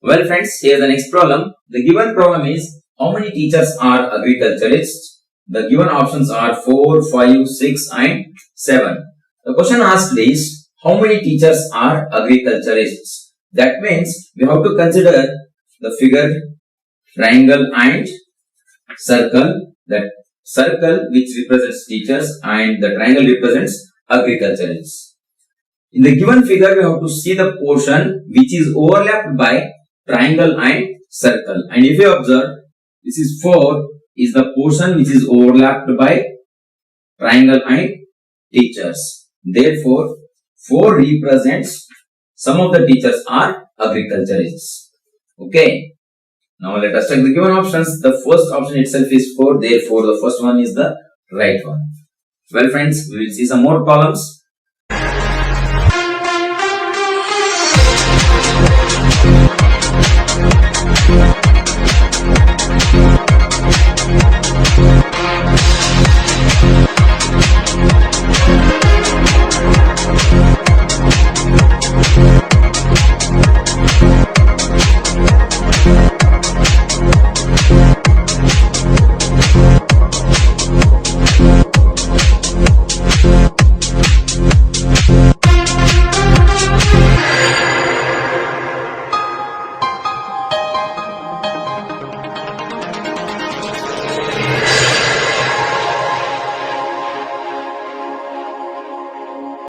Well friends, here the next problem. The given problem is how many teachers are agriculturists? The given options are 4, 5, 6 and 7. The question asked is how many teachers are agriculturists? That means we have to consider the figure triangle and circle. That circle which represents teachers and the triangle represents agriculturists. In the given figure we have to see the portion which is overlapped by triangle and circle, and if you observe, this is 4 is the portion which is overlapped by triangle and teachers. Therefore 4 represents some of the teachers are agriculturists. Okay, now let us check the given options. The first option itself is 4, therefore the first one is the right one. Well friends, we will see some more problems.